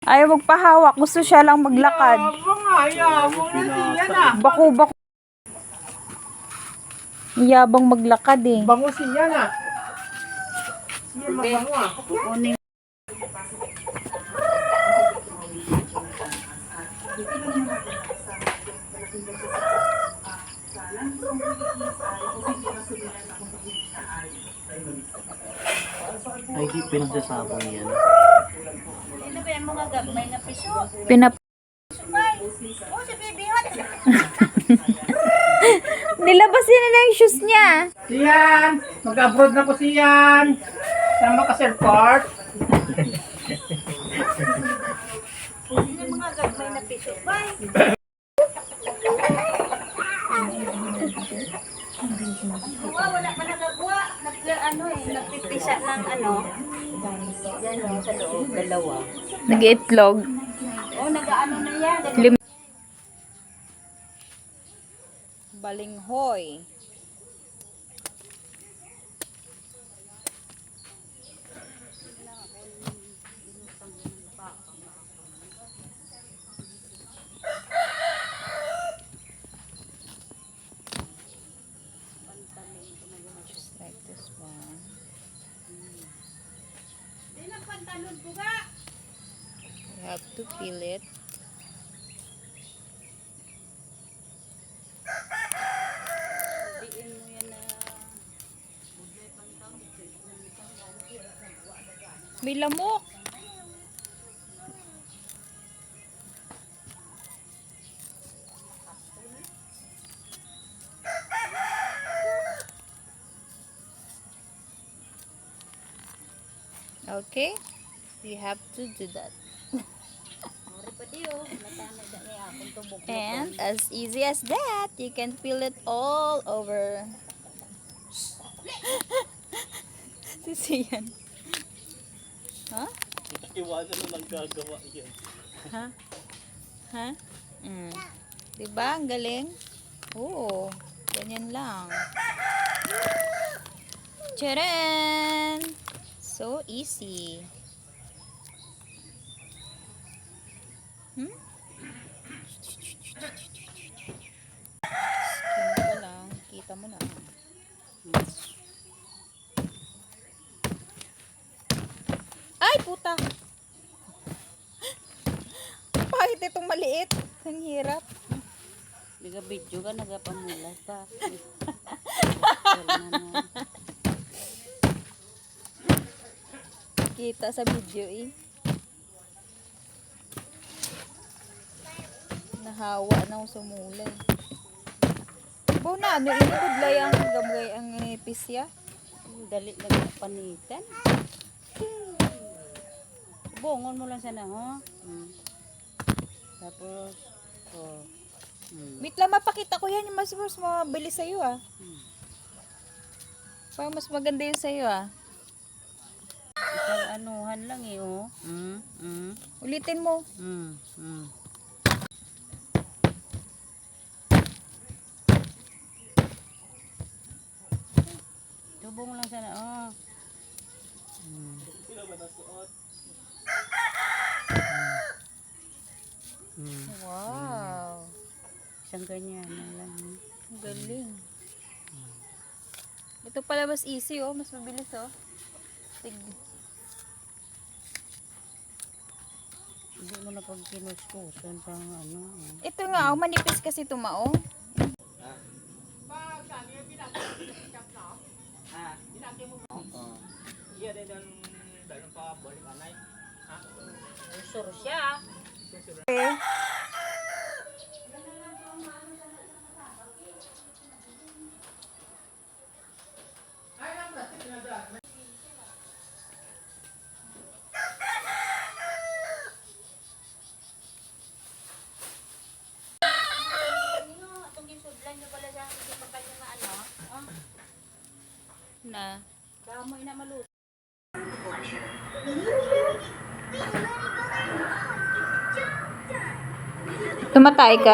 Ayaw magpahawak. Gusto siya lang maglakad. Baku-baku. Yabang maglakad eh. Bango siya na. Siya mabango ah. Ay, di pinagsasabong yan. Ano ba yung mga gabay na piso? Oh, si Baby Hot. Nilabasin na lang yung shoes niya. Siyan! Mag-abroad na ko siyan! Sama ka sir Park. Ano mga gabay na piso? Bye. Wala pa nagagawa. Nagpipisa ng ano. Yan o, sa loob. Dalawa. Nag-itlog. Oh, nag-ano na yan. Balinghoy. Just like this one. You have to peel it. May lamok. Okay, you have to do that. And as easy as that, you can peel it all over. Sisiyan. Ha? Iwanan mo nagagawa yan. Ha? Ha? Mm. Diba? Ang galing? Oo. Ganyan lang. Tcharan! So easy. Hmm? Skin pa lang. Kita mo na. Ay, puta! Bakit itong maliit? Ang hirap. Biga video ka, nagapamula pa. Kita sa video eh. Nahawa na ako sa mulay. Baw na, ano inigudlay ang gamgay ang nipis ya? Dali lang panitan. Bongon mo lang sana, ho? Tapos, oh. Wait lang, mapakita ko yan. Yung mas mabilis sa'yo ah. Parang mas maganda yun sa'yo ah. Isang anuhan lang eh, oh. Ulitin mo. Tubong lang sana, oh. Wow. Isang ganyan na lang. Ang galing. Ito pala mas easy oh. Mas mabilis oh. Hindi mo na pag kinuskusan pang ano. Ito nga oh. Manipis kasi ito mao. Iya din ang dalong pa balik anay. Ha? Usor siya. Okay. Na. Kamoy na maluto. Tumatay ka.